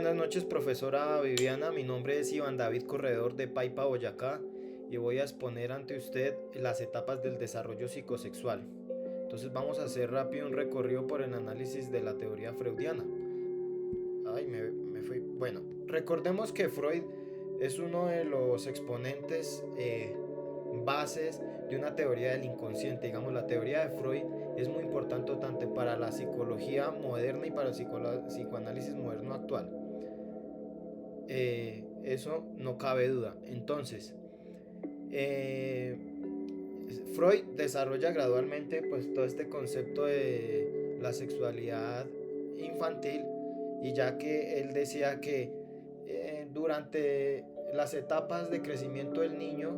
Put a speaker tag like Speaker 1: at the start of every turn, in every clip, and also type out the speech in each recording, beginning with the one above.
Speaker 1: Buenas noches, profesora Viviana. Mi nombre es Iván David Corredor de Paipa, Boyacá, y voy a exponer ante usted las etapas del desarrollo psicosexual. Entonces vamos a hacer rápido un recorrido por el análisis de la teoría freudiana. Ay, me fui. Bueno, recordemos que Freud es uno de los exponentes bases de una teoría del inconsciente. Digamos, la teoría de Freud es muy importante tanto para la psicología moderna y para el psicoanálisis moderno actual. Eso no cabe duda. Entonces, eh, Freud desarrolla gradualmente pues todo este concepto de la sexualidad infantil, y ya que él decía que durante las etapas de crecimiento del niño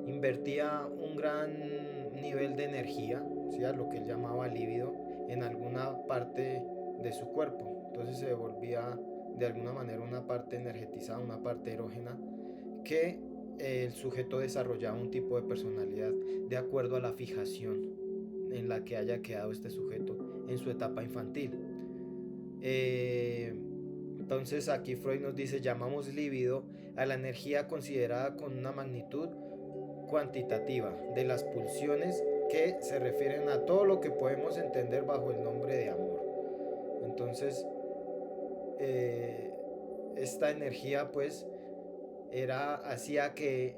Speaker 1: invertía un gran nivel de energía, ¿sí? A lo que él llamaba líbido, en alguna parte de su cuerpo. Entonces se volvía de alguna manera una parte energetizada, una parte erógena, que el sujeto desarrollaba un tipo de personalidad de acuerdo a la fijación en la que haya quedado este sujeto en su etapa infantil. Entonces aquí Freud nos dice: llamamos líbido a la energía considerada con una magnitud cuantitativa de las pulsiones que se refieren a todo lo que podemos entender bajo el nombre de amor. Entonces, eh, esta energía pues hacía que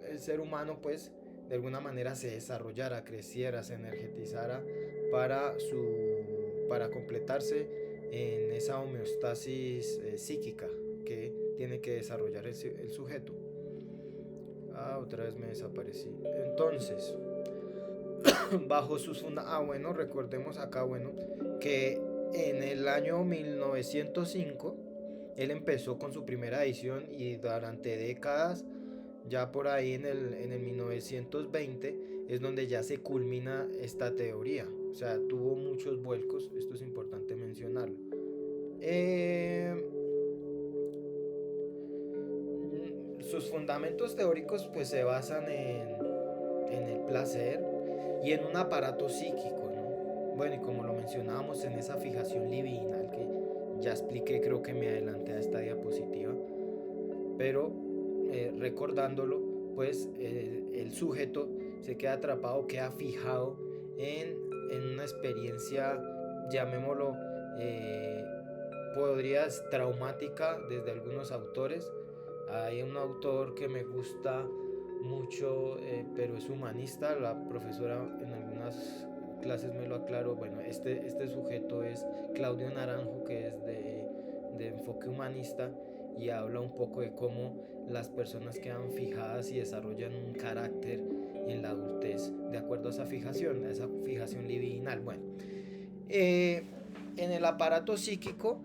Speaker 1: el ser humano pues de alguna manera se desarrollara, creciera, se energetizara para completarse en esa homeostasis psíquica que tiene que desarrollar el sujeto. Otra vez me desaparecí. Entonces, bajo sus bueno, recordemos acá, bueno, que en el año 1905 él empezó con su primera edición, y durante décadas, ya por ahí en el 1920, es donde ya se culmina esta teoría. O sea, tuvo muchos vuelcos, esto es importante mencionarlo. Sus fundamentos teóricos pues se basan en el placer y en un aparato psíquico, ¿no? Bueno, y como lo mencionábamos, en esa fijación libidinal que ya expliqué, creo que me adelanté a esta diapositiva, pero recordándolo, pues el sujeto se queda atrapado, queda fijado en una experiencia, llamémoslo, podrías traumática desde algunos autores. Hay un autor que me gusta mucho, pero es humanista. La profesora en algunas clases me lo aclaró. Bueno, este sujeto es Claudio Naranjo, que es de enfoque humanista, y habla un poco de cómo las personas quedan fijadas y desarrollan un carácter en la adultez de acuerdo a esa fijación libidinal. Bueno, en el aparato psíquico,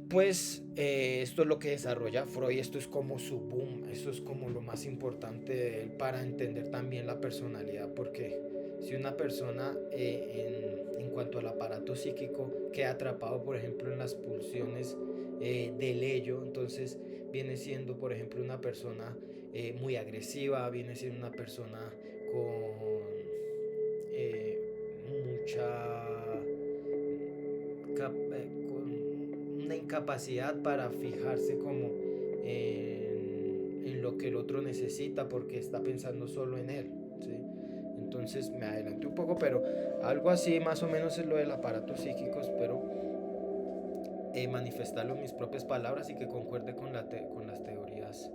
Speaker 1: pues esto es lo que desarrolla Freud, esto es como su boom, esto es como lo más importante de él para entender también la personalidad, porque si una persona en cuanto al aparato psíquico queda atrapado, por ejemplo, en las pulsiones del ello, entonces viene siendo, por ejemplo, una persona muy agresiva, viene siendo una persona con mucha con una incapacidad para fijarse como en lo que el otro necesita, porque está pensando solo en él, ¿sí? Entonces me adelanté un poco, pero algo así más o menos es lo del aparato psíquico. Espero manifestarlo en mis propias palabras y que concuerde con las teorías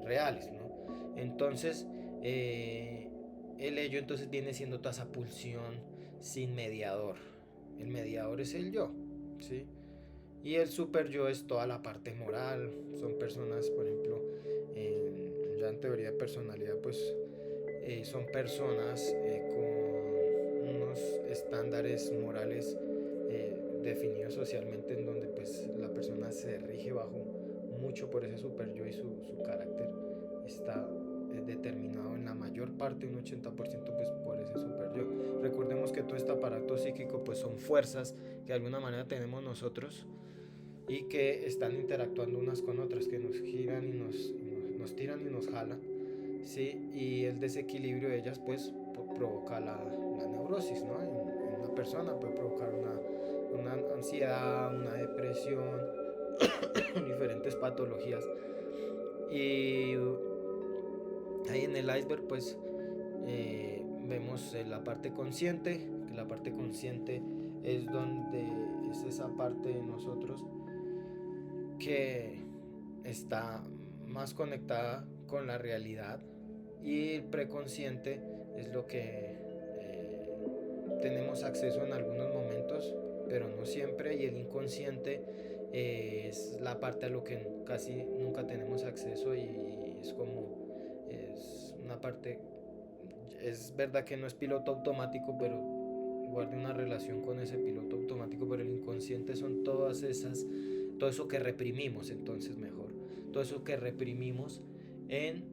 Speaker 1: reales, ¿no? Entonces, el ello entonces viene siendo toda esa pulsión sin mediador. El mediador es el yo, ¿sí? Y el super yo es toda la parte moral. Son personas, por ejemplo, ya en teoría de personalidad, pues son personas con unos estándares morales definidos socialmente, en donde pues la persona se rige bajo mucho por ese super yo, y su carácter está determinado en la mayor parte, un 80%, pues por ese super yo. Recordemos que todo este aparato psíquico pues son fuerzas que de alguna manera tenemos nosotros y que están interactuando unas con otras, que nos giran y nos tiran y nos jalan, ¿sí? Y el desequilibrio de ellas pues provoca la neurosis, ¿no? En una persona puede provocar una ansiedad, una depresión, diferentes patologías. Y ahí en el iceberg pues vemos la parte consciente, que la parte consciente es donde es esa parte de nosotros que está más conectada con la realidad, y el preconsciente es lo que tenemos acceso en algunos momentos, pero no siempre, y el inconsciente es la parte a lo que casi nunca tenemos acceso, y es como, es una parte, es verdad que no es piloto automático, pero guarde una relación con ese piloto automático, pero el inconsciente son todas esas, todo eso que reprimimos, entonces mejor, todo eso que reprimimos en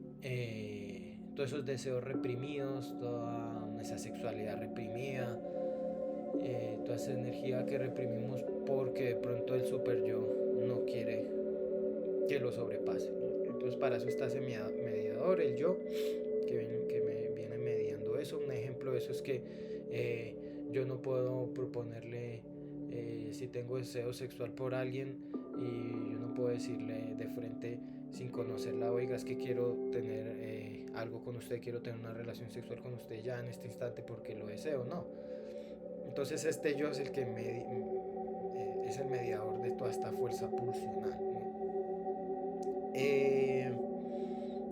Speaker 1: todos esos deseos reprimidos, toda esa sexualidad reprimida, toda esa energía que reprimimos porque de pronto el super yo no quiere que lo sobrepase. Entonces para eso está ese mediador, el yo, que me viene mediando eso. Un ejemplo de eso es que yo no puedo proponerle, si tengo deseo sexual por alguien, y yo no puedo decirle de frente sin conocerla, oiga, es que quiero tener algo con usted, quiero tener una relación sexual con usted ya en este instante porque lo deseo, no. Entonces este yo es el que es el mediador de toda esta fuerza pulsional, ¿no?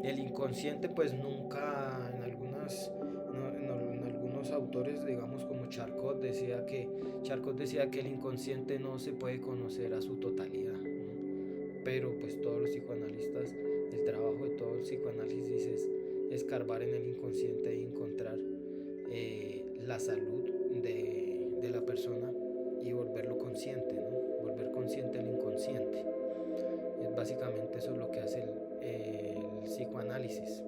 Speaker 1: El inconsciente pues nunca, en algunas, no, en algunos autores, digamos como Charcot decía que el inconsciente no se puede conocer a su totalidad, ¿no? Pero pues todos los psicoanalistas, el trabajo de todo el psicoanálisis es escarbar en el inconsciente y encontrar la salud de la persona y volverlo consciente, ¿no? Volver consciente el inconsciente. Es básicamente eso es lo que hace el psicoanálisis.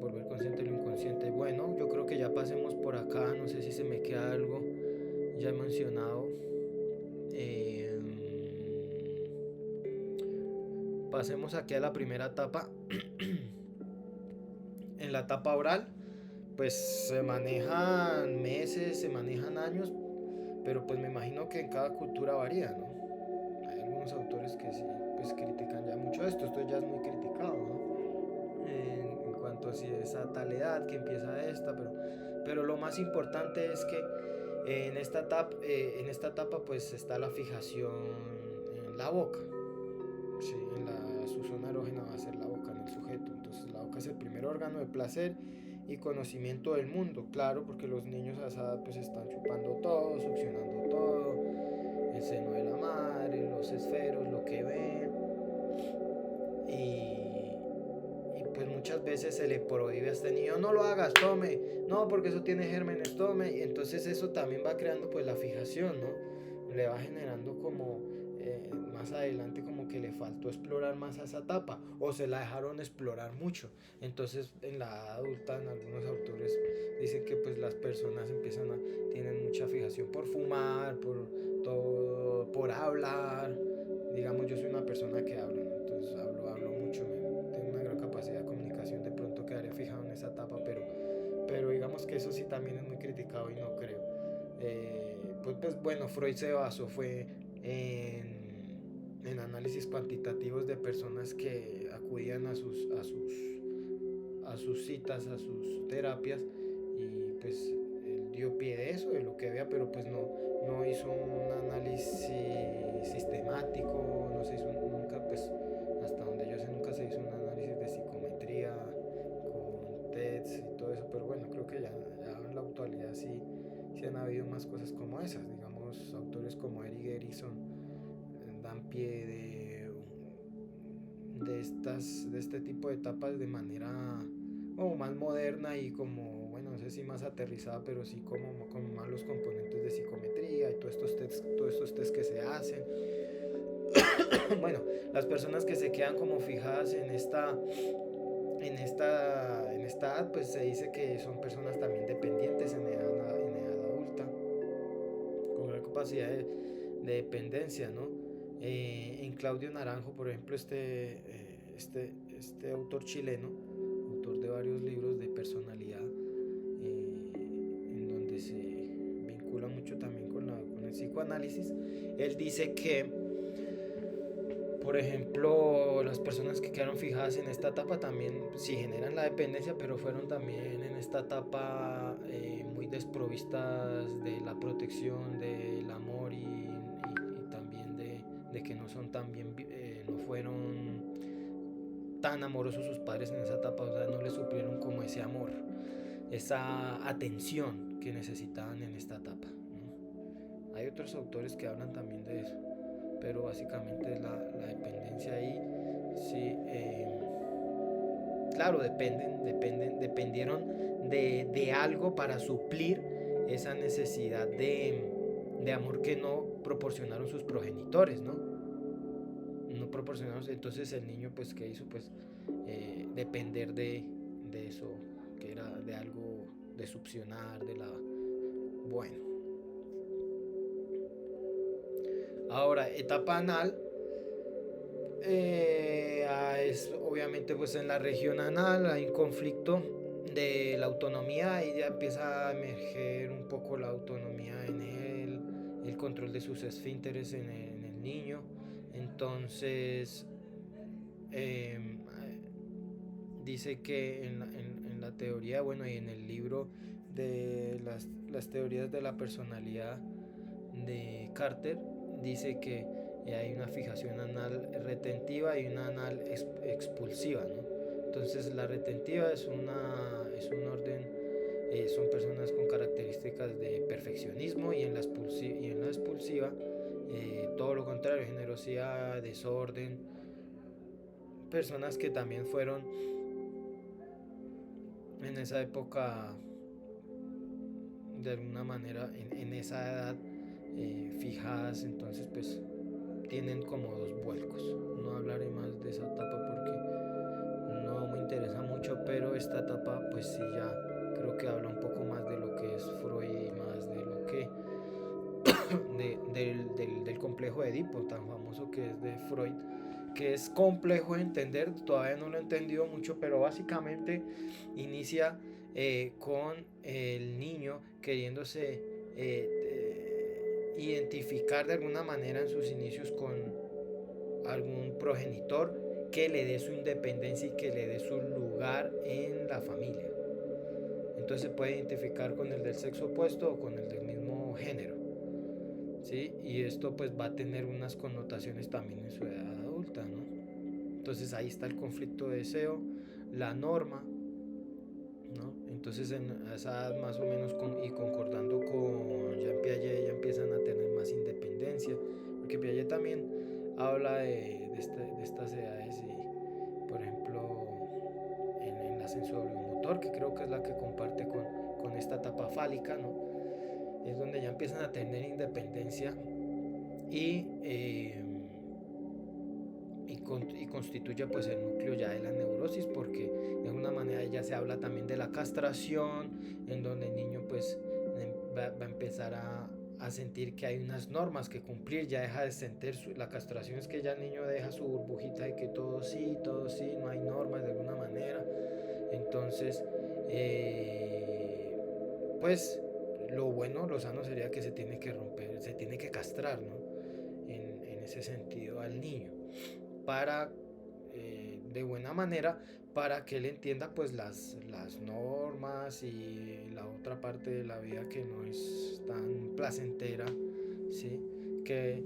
Speaker 1: Volver consciente lo inconsciente. Bueno, yo creo que ya pasemos por acá. No sé si se me queda algo ya he mencionado. Pasemos aquí a la primera etapa. En la etapa oral, pues se manejan meses, se manejan años, pero pues me imagino que en cada cultura varía, ¿no? Hay algunos autores que sí, pues critican ya mucho esto ya es muy criticado, ¿no? En cuanto a si es a tal edad que empieza esta, pero lo más importante es que en esta etapa pues está la fijación en la boca, sí, su zona erógena va a ser la boca en el sujeto, entonces la boca es el primer órgano de placer y conocimiento del mundo, claro, porque los niños a esa edad pues están chupando todo, succionando todo, el seno de la madre, los esferos, lo que ven, y pues muchas veces se le prohíbe a este niño, no lo hagas, tome, no, porque eso tiene gérmenes, tome, y entonces eso también va creando pues la fijación, ¿no? Le va generando como más adelante como que le faltó explorar más a esa etapa, o se la dejaron explorar mucho. Entonces en la edad adulta, en algunos autores dicen que pues las personas tienen mucha fijación por fumar, por todo, por hablar. Digamos, yo soy una persona que hablo, ¿no? Entonces hablo mucho, tengo una gran capacidad de comunicación, de pronto quedaré fijado en esa etapa, pero digamos que eso sí también es muy criticado y no creo. Pues bueno, Freud se basó fue en análisis cuantitativos de personas que acudían a sus citas, a sus terapias, y pues él dio pie de eso, de lo que había, pero pues no hizo un análisis sistemático, no se hizo nunca, pues hasta donde yo sé nunca se hizo un análisis de psicometría con TEDs y todo eso, pero bueno, creo que ya en la actualidad sí han habido más cosas como esas, digamos, autores como Erik Erikson dan pie de este tipo de etapas de manera como más moderna y como, bueno, no sé si más aterrizada, pero sí como más los componentes de psicometría y todos estos tests que se hacen. Bueno, las personas que se quedan como fijadas en esta edad, pues se dice que son personas también dependientes en edad adulta, con una capacidad de dependencia, ¿no? En Claudio Naranjo, por ejemplo, este autor chileno, autor de varios libros de personalidad, en donde se vincula mucho también con el psicoanálisis, él dice que Por ejemplo, las personas que quedaron fijadas en esta etapa también sí generan la dependencia, pero fueron también en esta etapa muy desprovistas de la protección, del amor y también de que no son tan bien, no fueron tan amorosos sus padres en esa etapa, o sea, no les suplieron como ese amor, esa atención que necesitaban en esta etapa, ¿no? Hay otros autores que hablan también de eso, pero básicamente la dependencia ahí, sí, claro, dependieron de algo para suplir esa necesidad de amor que no proporcionaron sus progenitores, ¿no? No proporcionaron, entonces el niño, pues, ¿qué hizo? Pues depender de eso, que era de algo, de succionar, de la... Bueno. Ahora, etapa anal, es obviamente pues en la región anal hay un conflicto de la autonomía y ya empieza a emerger un poco la autonomía en él, el control de sus esfínteres en el niño. Entonces eh, dice que en la teoría, bueno, y en el libro de las teorías de la personalidad de Carter, dice que hay una fijación anal retentiva y una anal expulsiva, ¿no? Entonces la retentiva es un orden, son personas con características de perfeccionismo, y en la expulsiva todo lo contrario, generosidad, desorden, personas que también fueron en esa época de alguna manera en esa edad fijadas, entonces pues tienen como dos vuelcos. No hablaré más de esa etapa porque no me interesa mucho, pero esta etapa pues sí ya creo que habla un poco más de lo que es Freud y más de lo que del complejo de Edipo tan famoso que es de Freud, que es complejo de entender, todavía no lo he entendido mucho, pero básicamente inicia con el niño queriéndose identificar de alguna manera en sus inicios con algún progenitor que le dé su independencia y que le dé su lugar en la familia. Entonces se puede identificar con el del sexo opuesto o con el del mismo género, ¿sí? Y esto pues va a tener unas connotaciones también en su edad adulta, ¿no? Entonces ahí está el conflicto de deseo, la norma, ¿no? Entonces en esa edad más o menos y concordando con Jean Piaget ya empiezan a tener más independencia, porque Piaget también habla de estas edades y por ejemplo en la sensoriomotor, que creo que es la que comparte con esta etapa fálica, ¿no? Es donde ya empiezan a tener independencia y, y constituye pues el núcleo ya de la neurosis, porque de alguna manera ya se habla también de la castración, en donde el niño pues va a empezar a sentir que hay unas normas que cumplir, ya deja de sentir la castración, es que ya el niño deja su burbujita de que todo sí, no hay normas de alguna manera. Entonces pues lo bueno, lo sano sería que se tiene que romper, se tiene que castrar, ¿no? En ese sentido al niño, para de buena manera, para que él entienda pues las normas y la otra parte de la vida que no es tan placentera, ¿sí? Que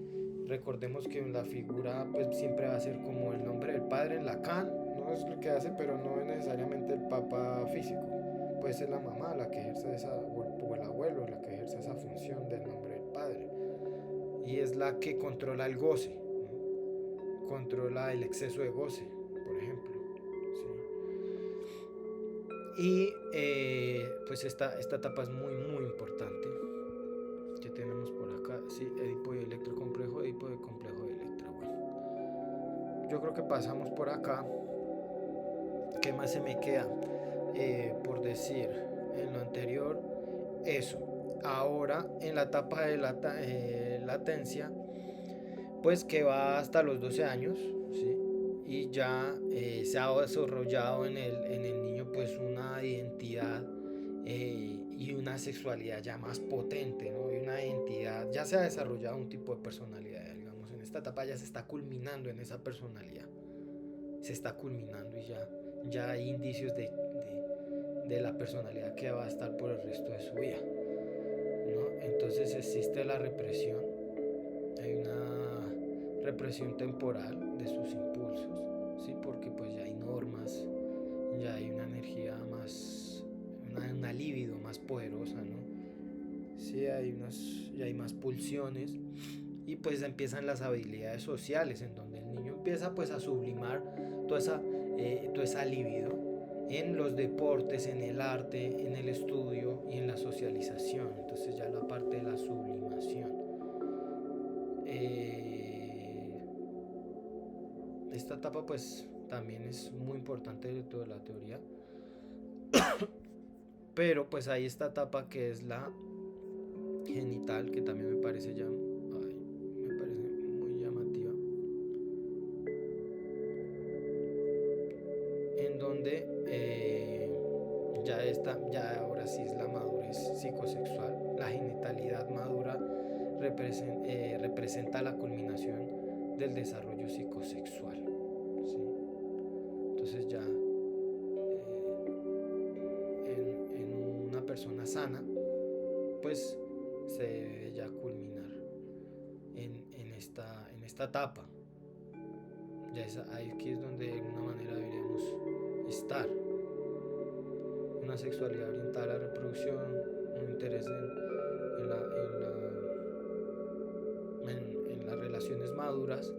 Speaker 1: recordemos que la figura pues siempre va a ser como el nombre del padre en Lacan, no es lo que hace, pero no es necesariamente el papá físico, puede ser la mamá la que ejerce esa, o el abuelo la que ejerce esa función del nombre del padre, y es la que controla el goce, ¿no? Controla el exceso de goce, por ejemplo, ¿sí? Y pues esta etapa es muy importante. ¿Qué tenemos por acá? Sí, Edipo y Electra, complejo Edipo y complejo de Electra. Bueno, yo creo que pasamos por acá. ¿Qué más se me queda por decir? En lo anterior, eso. Ahora, en la etapa de latencia, pues que va hasta los 12 años, ¿sí? Y ya se ha desarrollado en el niño pues una identidad y una sexualidad ya más potente, ¿no? Y una identidad, ya se ha desarrollado un tipo de personalidad, digamos, esta etapa ya se está culminando en esa personalidad. Se está culminando y ya hay indicios de la personalidad que va a estar por el resto de su vida, ¿no? Entonces existe la represión, hay una represión temporal de sus impulsos, ¿sí? Porque pues ya hay normas, ya hay una energía más, una libido más poderosa, ¿no? Sí, ya hay más pulsiones y pues empiezan las habilidades sociales en donde el niño empieza pues a sublimar toda esa libido en los deportes, en el arte, en el estudio y en la socialización. Entonces ya la parte de la sublimación. Esta etapa pues también es muy importante dentro de la teoría, pero pues hay esta etapa que es la genital, que también me parece me parece muy llamativa, en donde ya ahora sí es la madurez psicosexual. La genitalidad madura representa la culminación del desarrollo psicosexual, ¿sí? Entonces ya en una persona sana pues se debe ya culminar en esta etapa. Ya aquí es donde de alguna manera deberíamos estar. Una sexualidad orientada a la reproducción, un interés en las relaciones maduras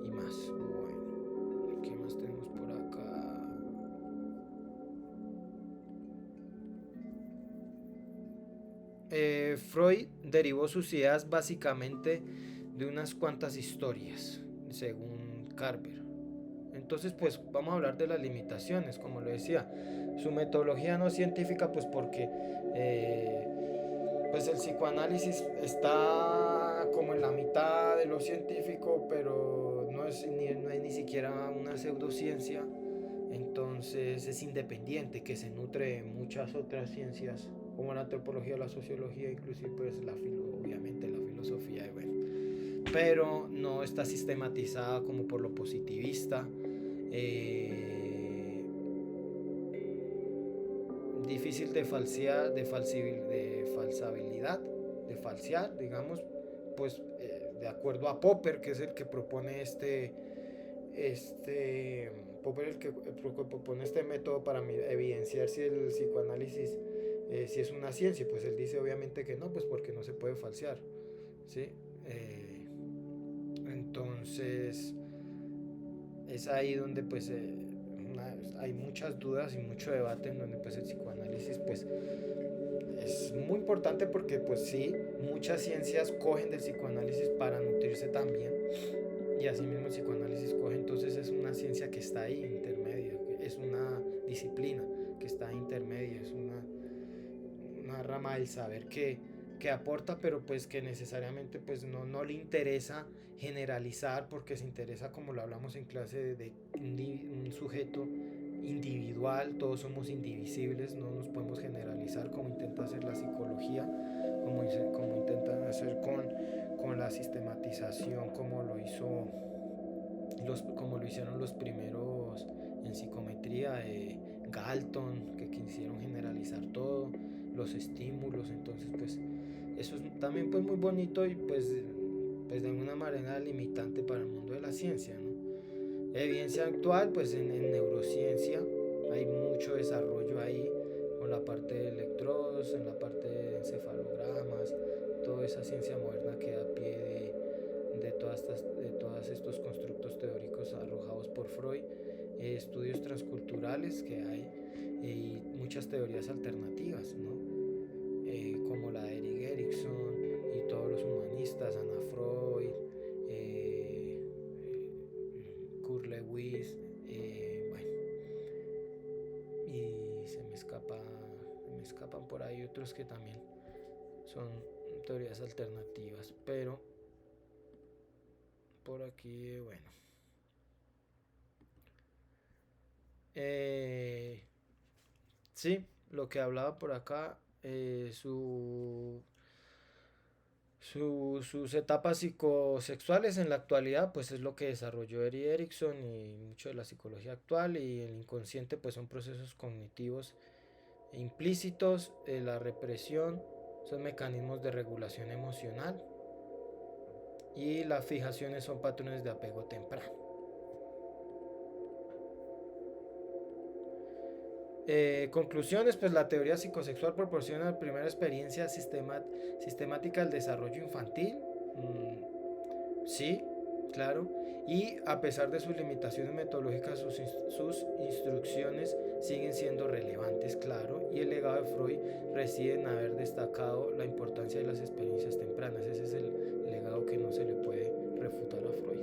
Speaker 1: y más. Bueno, ¿qué más tenemos por acá? Freud derivó sus ideas básicamente de unas cuantas historias, según Carver. Entonces, pues vamos a hablar de las limitaciones, como lo decía. Su metodología no científica, pues porque pues el psicoanálisis está como en la mitad de lo científico, pero no es ni siquiera una pseudociencia. Entonces es independiente, que se nutre de muchas otras ciencias, como la antropología, la sociología, inclusive pues obviamente la filosofía, y bueno, pero no está sistematizada como por lo positivista. eh, Difícil de falsear, de falsabilidad, de falsear, digamos, pues de acuerdo a Popper, que es el que propone Popper el que propone este método para evidenciar si el psicoanálisis si es una ciencia, pues él dice obviamente que no, pues porque no se puede falsear, ¿sí? Entonces es ahí donde pues hay muchas dudas y mucho debate en donde pues el psicoanálisis pues es muy importante porque pues sí, muchas ciencias cogen del psicoanálisis para nutrirse también y así mismo el psicoanálisis coge, entonces es una ciencia que está ahí intermedia, es una disciplina que está intermedia, es una rama del saber que aporta, pero pues que necesariamente pues no le interesa generalizar, porque se interesa, como lo hablamos en clase, de un sujeto individual. Todos somos indivisibles, no nos podemos generalizar como intenta hacer la psicología, como intentan hacer con la sistematización, como lo hicieron los primeros en psicometría, Galton, que quisieron generalizar todo, los estímulos. Entonces pues eso es también pues muy bonito y pues de alguna manera limitante para el mundo de la ciencia, ¿no? Evidencia actual, pues en neurociencia hay mucho desarrollo ahí, con la parte de electrodos, en la parte de encefalogramas, toda esa ciencia moderna que da pie de todos estos constructos teóricos arrojados por Freud, estudios transculturales que hay, y muchas teorías alternativas, ¿no? Como la de Erik Erikson y todos los humanistas, Anna Freud, Kurt Lewis, bueno, y se me escapan por ahí otros que también son teorías alternativas, pero por aquí, bueno. Sí, lo que hablaba por acá, Sus etapas psicosexuales en la actualidad, pues es lo que desarrolló Erik Erikson y mucho de la psicología actual, y el inconsciente pues son procesos cognitivos implícitos, la represión, son mecanismos de regulación emocional, y las fijaciones son patrones de apego temprano. Conclusiones, pues la teoría psicosexual proporciona la primera experiencia sistemática del desarrollo infantil. Sí, claro. Y a pesar de sus limitaciones metodológicas, sus instrucciones siguen siendo relevantes, claro. Y el legado de Freud reside en haber destacado la importancia de las experiencias tempranas. Ese es el legado que no se le puede refutar a Freud.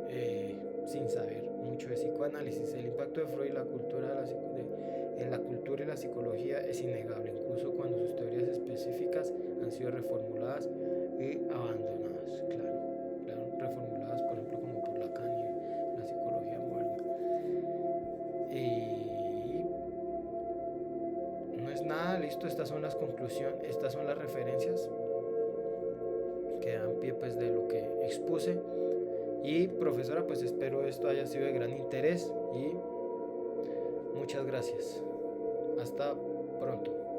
Speaker 1: Sí. Sin saber mucho de psicoanálisis. El impacto de Freud en la cultura y la psicología es innegable, incluso cuando sus teorías específicas han sido reformuladas y abandonadas. Claro, claro, reformuladas por ejemplo como por Lacan y la psicología moderna. Y no es nada, listo, estas son las conclusiones, estas son las referencias que dan pie pues de lo que expuse. Y profesora, pues espero esto haya sido de gran interés y muchas gracias. Hasta pronto.